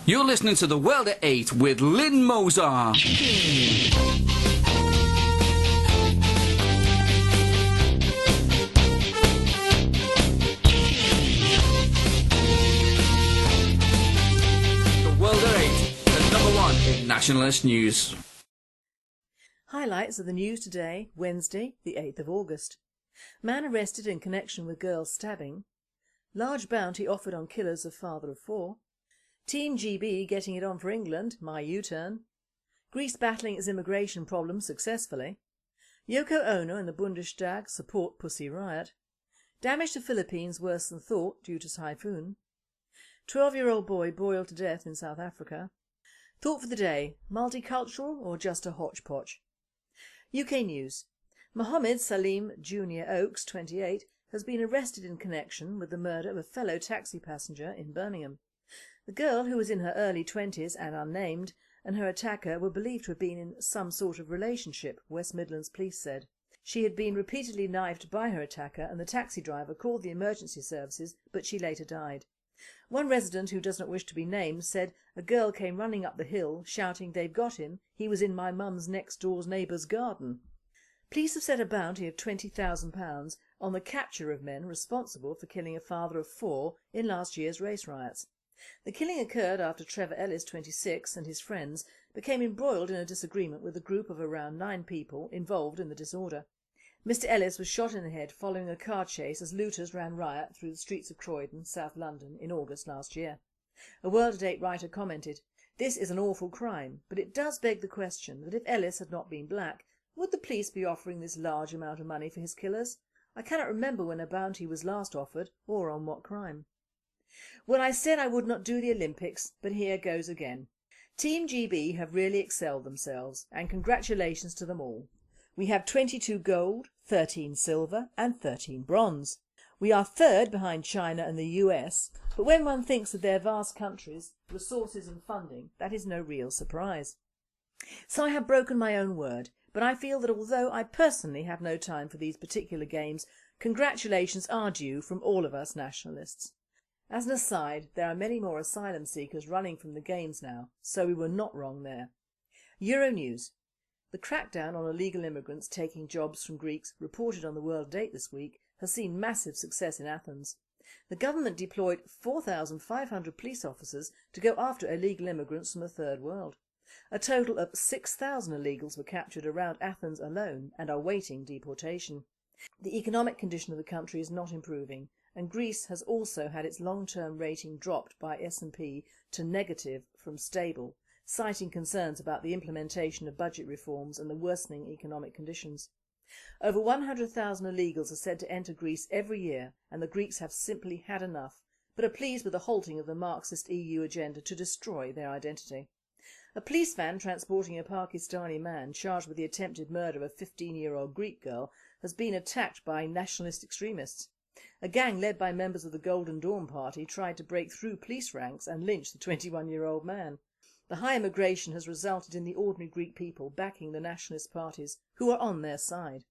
You're listening to The World at 8 with Lynn Mozart. The World at 8, the number one in nationalist news. Highlights of the news today, Wednesday, the 8th of August. Man arrested in connection with girl stabbing. Large bounty offered on killers of father of four. Team GB getting it on for England, my U-turn. Greece battling its immigration problems successfully. Yoko Ono and the Bundestag support Pussy Riot. Damage to Philippines worse than thought due to typhoon. 12-year-old boy boiled to death in South Africa. Thought for the day, multicultural or just a hodgepodge? UK news. Mohammed Salim Jr. Oakes, 28, has been arrested in connection with the murder of a fellow taxi passenger in Birmingham. The girl, who was in her early 20s and unnamed, and her attacker were believed to have been in some sort of relationship, West Midlands police said. She had been repeatedly knifed by her attacker and the taxi driver called the emergency services, but she later died. One resident, who does not wish to be named, said a girl came running up the hill shouting, "They've got him, he was in my mum's next door neighbour's garden." Police have set a bounty of £20,000 on the capture of men responsible for killing a father of four in last year's race riots. The killing occurred after Trevor Ellis, 26, and his friends became embroiled in a disagreement with a group of around 9 people involved in the disorder. Mr Ellis was shot in the head following a car chase as looters ran riot through the streets of Croydon, South London, in August last year. A World at 8 writer commented, "This is an awful crime, but it does beg the question that if Ellis had not been black, would the police be offering this large amount of money for his killers? I cannot remember when a bounty was last offered or on what crime." Well, I said I would not do the Olympics, but here goes again. Team GB have really excelled themselves, and congratulations to them all. We have 22 gold, 13 silver and 13 bronze. We are third behind China and the US, but when one thinks of their vast countries, resources and funding, that is no real surprise. So I have broken my own word, but I feel that although I personally have no time for these particular games, congratulations are due from all of us nationalists. As an aside, there are many more asylum seekers running from the games now, so we were not wrong there. Euronews. The crackdown on illegal immigrants taking jobs from Greeks, reported on the World at 8 this week, has seen massive success in Athens. The government deployed 4,500 police officers to go after illegal immigrants from the Third World. A total of 6,000 illegals were captured around Athens alone and are waiting deportation. The economic condition of the country is not improving, and Greece has also had its long-term rating dropped by S&P to negative from stable, citing concerns about the implementation of budget reforms and the worsening economic conditions. Over 100,000 illegals are said to enter Greece every year, and the Greeks have simply had enough, but are pleased with the halting of the Marxist EU agenda to destroy their identity. A police van transporting a Pakistani man charged with the attempted murder of a 15-year-old Greek girl has been attacked by nationalist extremists. A gang led by members of the Golden Dawn Party tried to break through police ranks and lynch the 21-year-old man. The high immigration has resulted in the ordinary Greek people backing the nationalist parties, who are on their side.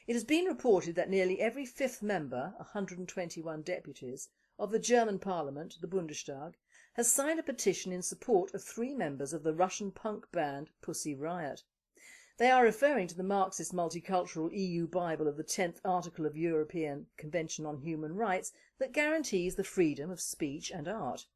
It has been reported that nearly every fifth member, 121 deputies, of the German parliament, the Bundestag, has signed a petition in support of 3 members of the Russian punk band Pussy Riot. They are referring to the Marxist multicultural EU Bible of the 10th article of European Convention on Human Rights that guarantees the freedom of speech and art.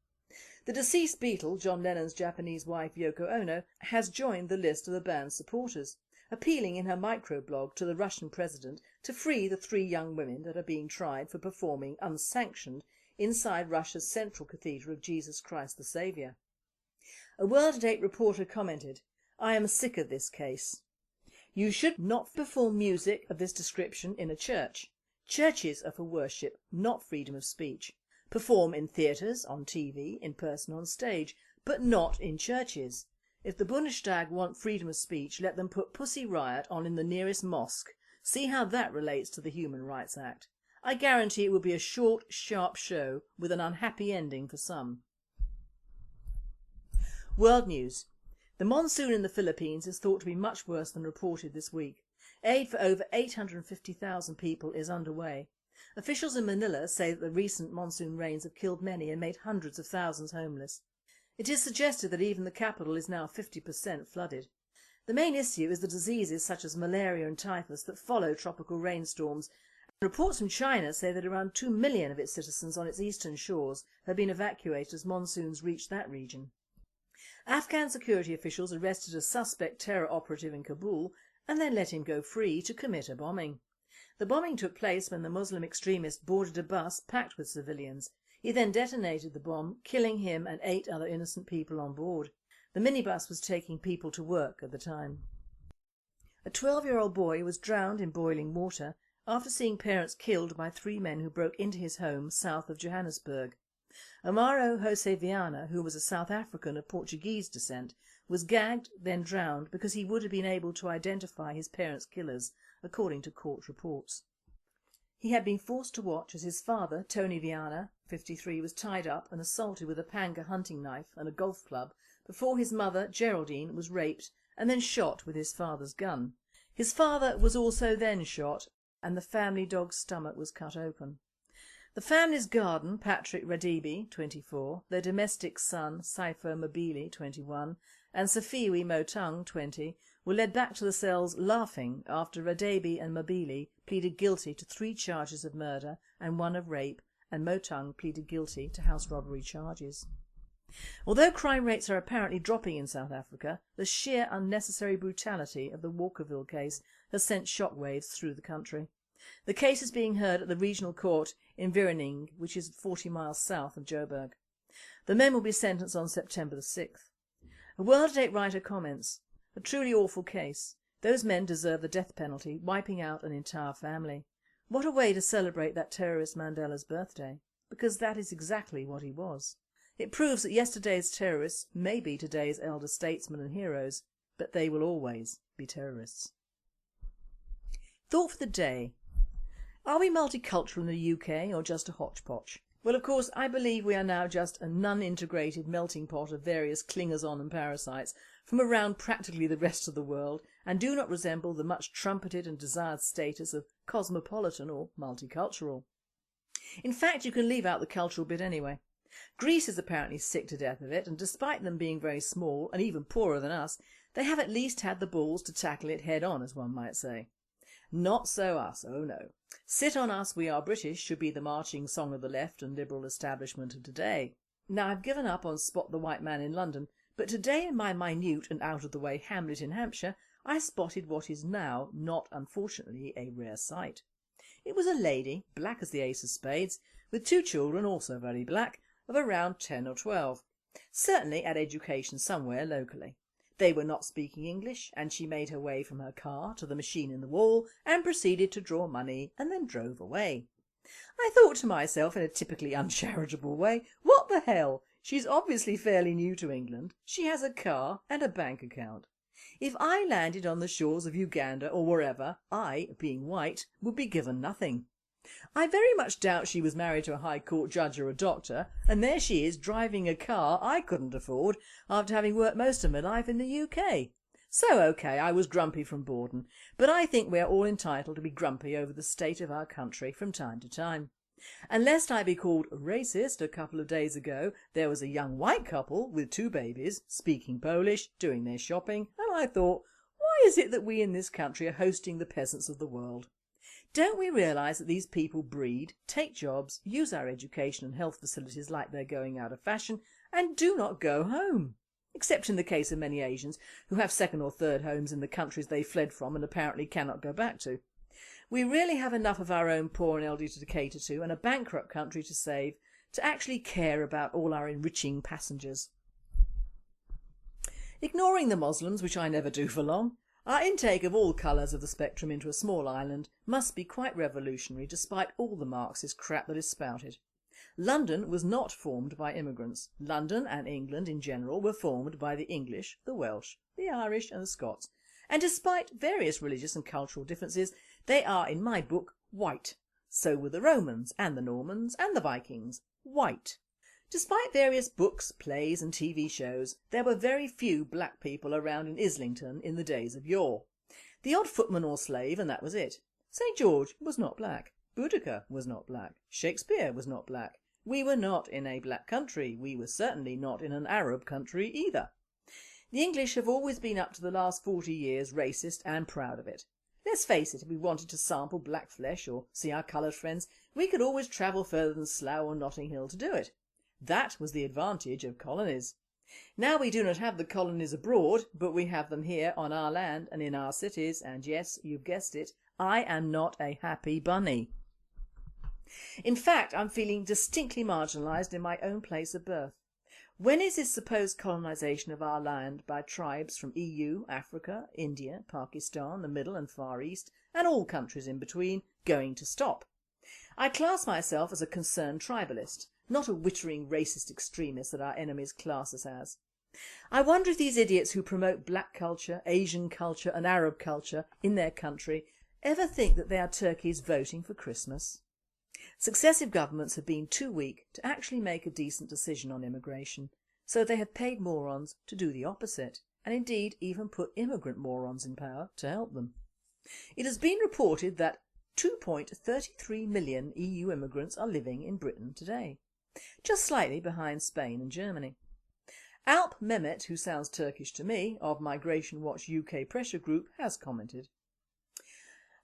The deceased Beatle, John Lennon's Japanese wife Yoko Ono, has joined the list of the band's supporters, appealing in her microblog to the Russian president to free the 3 young women that are being tried for performing unsanctioned inside Russia's central cathedral of Jesus Christ the Saviour. A World at 8 reporter commented, "I am sick of this case. You should not perform music of this description in a church. Churches are for worship, not freedom of speech. Perform in theatres, on TV, in person on stage, but not in churches. If the Bundestag want freedom of speech, let them put Pussy Riot on in the nearest mosque. See how that relates to the Human Rights Act. I guarantee it will be a short, sharp show with an unhappy ending for some." World news. The monsoon in the Philippines is thought to be much worse than reported this week. Aid for over 850,000 people is underway. Officials in Manila say that the recent monsoon rains have killed many and made hundreds of thousands homeless. It is suggested that even the capital is now 50% flooded. The main issue is the diseases such as malaria and typhus that follow tropical rainstorms. Reports from China say that around 2 million of its citizens on its eastern shores have been evacuated as monsoons reach that region. Afghan security officials arrested a suspect terror operative in Kabul and then let him go free to commit a bombing. The bombing took place when the Muslim extremist boarded a bus packed with civilians. He then detonated the bomb, killing him and 8 other innocent people on board. The minibus was taking people to work at the time. A 12-year-old boy was drowned in boiling water after seeing parents killed by 3 men who broke into his home south of Johannesburg. Amaro Jose Viana, who was a South African of Portuguese descent, was gagged then drowned because he would have been able to identify his parents' killers, according to court reports. He had been forced to watch as his father, Tony Viana, 53, was tied up and assaulted with a panga hunting knife and a golf club before his mother, Geraldine, was raped and then shot with his father's gun. His father was also then shot and the family dog's stomach was cut open. The family's garden, Patrick Radibi, 24, their domestic son, Saifo Mabili, 21, and Safiwi Motung, 20, were led back to the cells laughing after Radibi and Mabili pleaded guilty to 3 charges of murder and 1 of rape, and Motung pleaded guilty to house robbery charges. Although crime rates are apparently dropping in South Africa, the sheer unnecessary brutality of the Walkerville case has sent shockwaves through the country. The case is being heard at the regional court in Vereeniging, which is 40 miles south of Joburg. The men will be sentenced on September the 6th. A World at 8 writer comments, "A truly awful case. Those men deserve the death penalty, wiping out an entire family. What a way to celebrate that terrorist Mandela's birthday, because that is exactly what he was. It proves that yesterday's terrorists may be today's elder statesmen and heroes, but they will always be terrorists." Thought for the day. Are we multicultural in the UK or just a hodgepodge? Well, of course, I believe we are now just a non-integrated melting pot of various clingers-on and parasites from around practically the rest of the world and do not resemble the much trumpeted and desired status of cosmopolitan or multicultural. In fact, you can leave out the cultural bit anyway. Greece is apparently sick to death of it, and despite them being very small and even poorer than us, they have at least had the balls to tackle it head on, as one might say. Not so us, oh no. Sit on us, we are British should be the marching song of the left and liberal establishment of today. Now, I've given up on Spot the White Man in London, but today in my minute and out-of-the-way hamlet in Hampshire, I spotted what is now not unfortunately a rare sight. It was a lady, black as the ace of spades, with 2 children also very black, of around 10 or 12, certainly at education somewhere locally. They were not speaking English, and she made her way from her car to the machine in the wall and proceeded to draw money and then drove away. I thought to myself in a typically uncharitable way, what the hell, she's obviously fairly new to England, she has a car and a bank account. If I landed on the shores of Uganda or wherever, I, being white, would be given nothing. I very much doubt she was married to a High Court judge or a doctor, and there she is driving a car I couldn't afford after having worked most of my life in the UK. So okay, I was grumpy from Bordon, but I think we are all entitled to be grumpy over the state of our country from time to time. And lest I be called racist, a couple of days ago there was a young white couple with 2 babies, speaking Polish, doing their shopping, and I thought, why is it that we in this country are hosting the peasants of the world? Don't we realise that these people breed, take jobs, use our education and health facilities like they're going out of fashion, and do not go home? Except in the case of many Asians who have 2nd or 3rd homes in the countries they fled from and apparently cannot go back to. We really have enough of our own poor and elderly to cater to and a bankrupt country to save to actually care about all our enriching passengers. Ignoring the Muslims, which I never do for long, our intake of all colours of the spectrum into a small island must be quite revolutionary despite all the Marxist crap that is spouted. London was not formed by immigrants. London and England in general were formed by the English, the Welsh, the Irish and the Scots, and despite various religious and cultural differences, they are in my book white. So were the Romans and the Normans and the Vikings, white. Despite various books, plays and TV shows, there were very few black people around in Islington in the days of yore. The odd footman or slave, and that was it. St. George was not black. Boudicca was not black. Shakespeare was not black. We were not in a black country, we were certainly not in an Arab country either. The English have always been up to the last 40 years racist and proud of it. Let's face it, if we wanted to sample black flesh or see our coloured friends, we could always travel further than Slough or Notting Hill to do it. That was the advantage of colonies. Now we do not have the colonies abroad, but we have them here on our land and in our cities, and yes, you've guessed it, I am not a happy bunny. In fact, I'm feeling distinctly marginalised in my own place of birth. When is this supposed colonisation of our land by tribes from EU, Africa, India, Pakistan, the Middle and Far East, and all countries in between, going to stop? I class myself as a concerned tribalist, not a wittering racist extremist that our enemies class us as. I wonder if these idiots who promote black culture, Asian culture and Arab culture in their country ever think that they are turkeys voting for Christmas. Successive governments have been too weak to actually make a decent decision on immigration, so they have paid morons to do the opposite, and indeed even put immigrant morons in power to help them. It has been reported that 2.33 million EU immigrants are living in Britain today, just slightly behind Spain and Germany. Alp Mehmet, who sounds Turkish to me, of Migration Watch UK Pressure Group, has commented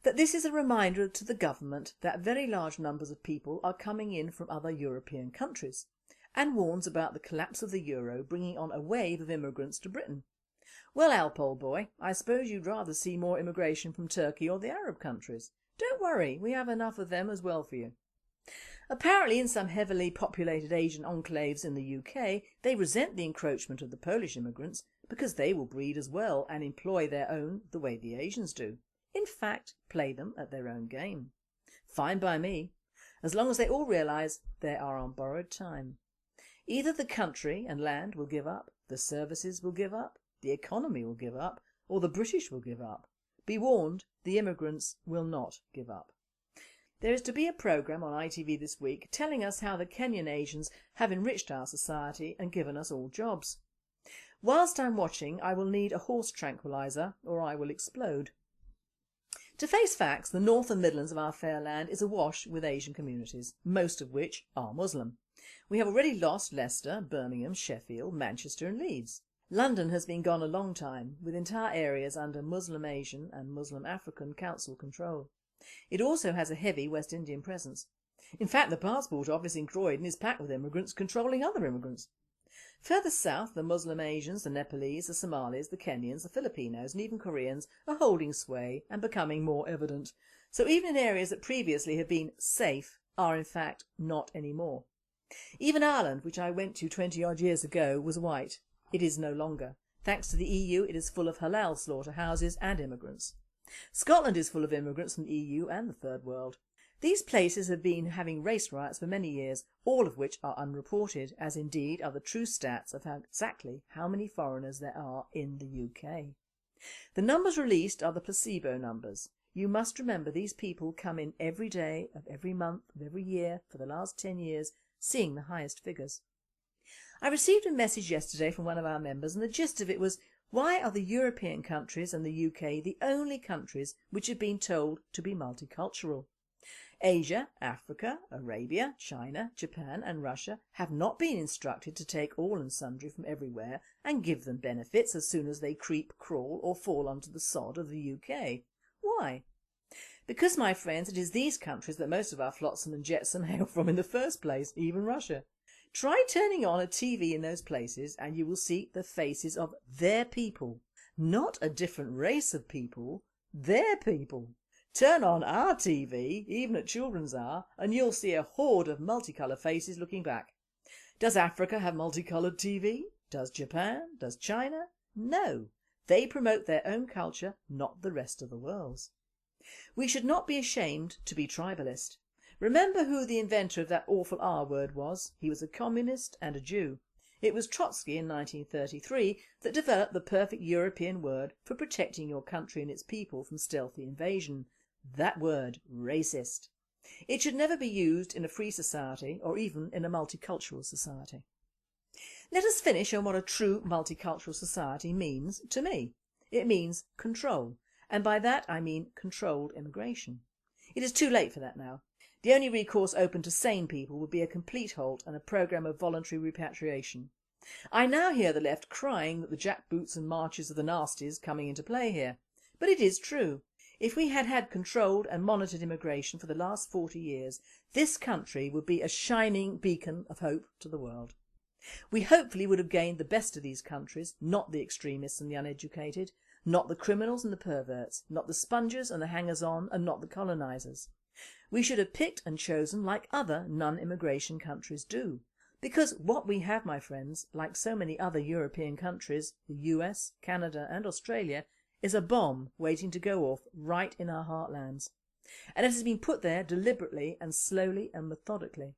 that this is a reminder to the government that very large numbers of people are coming in from other European countries, and warns about the collapse of the euro bringing on a wave of immigrants to Britain. Well, Alp, old boy, I suppose you'd rather see more immigration from Turkey or the Arab countries. Don't worry, we have enough of them as well for you. Apparently in some heavily populated Asian enclaves in the UK, they resent the encroachment of the Polish immigrants because they will breed as well and employ their own the way the Asians do. In fact, play them at their own game. Fine by me, as long as they all realise they are on borrowed time. Either the country and land will give up, the services will give up, the economy will give up, or the British will give up. Be warned, the immigrants will not give up. There is to be a programme on ITV this week telling us how the Kenyan Asians have enriched our society and given us all jobs. Whilst I'm watching, I will need a horse tranquiliser or I will explode. To face facts, the North and Midlands of our fair land is awash with Asian communities, most of which are Muslim. We have already lost Leicester, Birmingham, Sheffield, Manchester and Leeds. London has been gone a long time, with entire areas under Muslim Asian and Muslim African council control. It also has a heavy West Indian presence. In fact, the passport office in Croydon is packed with immigrants controlling other immigrants. Further south, the Muslim Asians, the Nepalese, the Somalis, the Kenyans, the Filipinos and even Koreans are holding sway and becoming more evident. So even in areas that previously have been safe are in fact not anymore. Even Ireland, which I went to 20 odd years ago, was white. It is no longer. Thanks to the EU, it is full of halal slaughterhouses and immigrants. Scotland is full of immigrants from the EU and the Third World. These places have been having race riots for many years, all of which are unreported, as indeed are the true stats of exactly how many foreigners there are in the UK. The numbers released are the placebo numbers. You must remember these people come in every day of every month of every year for the last 10 years, seeing the highest figures. I received a message yesterday from one of our members and the gist of it was, why are the European countries and the UK the only countries which have been told to be multicultural? Asia, Africa, Arabia, China, Japan and Russia have not been instructed to take all and sundry from everywhere and give them benefits as soon as they creep, crawl or fall onto the sod of the UK. Why? Because, my friends, it is these countries that most of our flotsam and jetsam hail from in the first place, even Russia. Try turning on a TV in those places and you will see the faces of their people. Not a different race of people, their people. Turn on our TV, even at children's hour, and you'll see a horde of multicoloured faces looking back. Does Africa have multicoloured TV? Does Japan? Does China? No. They promote their own culture, not the rest of the world's. We should not be ashamed to be tribalist. Remember who the inventor of that awful R word was. He was a communist and a Jew. It was Trotsky in 1933 that developed the perfect European word for protecting your country and its people from stealthy invasion. That word, racist. It should never be used in a free society or even in a multicultural society. Let us finish on what a true multicultural society means to me. It means control, and by that I mean controlled immigration. It is too late for that now. The only recourse open to sane people would be a complete halt and a programme of voluntary repatriation. I now hear the left crying that the jackboots and marches of the nasties coming into play here. But it is true. If we had had controlled and monitored immigration for the last 40 years, this country would be a shining beacon of hope to the world. We hopefully would have gained the best of these countries, not the extremists and the uneducated, not the criminals and the perverts, not the spongers and the hangers-on, and not the colonisers. We should have picked and chosen like other non-immigration countries do. Because what we have, my friends, like so many other European countries, the US, Canada and Australia, is a bomb waiting to go off right in our heartlands. And it has been put there deliberately and slowly and methodically.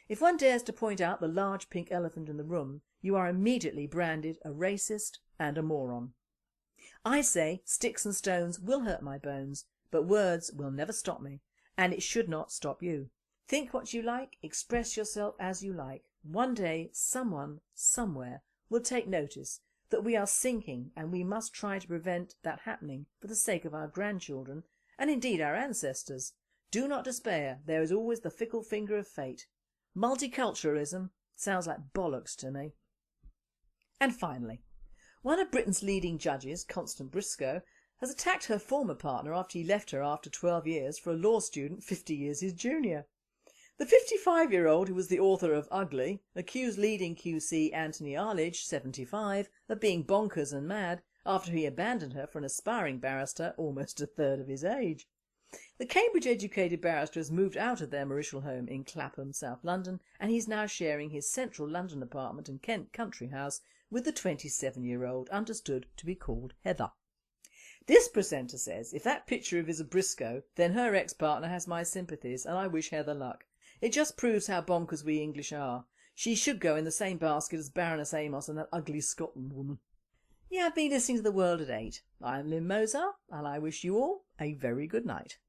If one dares to point out the large pink elephant in the room, you are immediately branded a racist and a moron. I say sticks and stones will hurt my bones, but words will never stop me, and it should not stop you. Think what you like, express yourself as you like. One day someone, somewhere, will take notice that we are sinking, and we must try to prevent that happening for the sake of our grandchildren and indeed our ancestors. Do not despair, there is always the fickle finger of fate. Multiculturalism sounds like bollocks to me. And finally, one of Britain's leading judges, Constance Briscoe, has attacked her former partner after he left her after 12 years for a law student 50 years his junior. The 55-year-old, who was the author of Ugly, accused leading QC Anthony Arledge, 75, of being bonkers and mad after he abandoned her for an aspiring barrister almost a third of his age. The Cambridge-educated barrister has moved out of their marital home in Clapham, South London, and he's now sharing his central London apartment and Kent country house with the 27-year-old understood to be called Heather. This presenter says if that picture of his is Briscoe, then her ex-partner has my sympathies and I wish Heather luck. It just proves how bonkers we English are. She should go in the same basket as Baroness Amos and that ugly Scotland woman. You have been listening to The World at 8. I'm Lynn Mozart and I wish you all a very good night.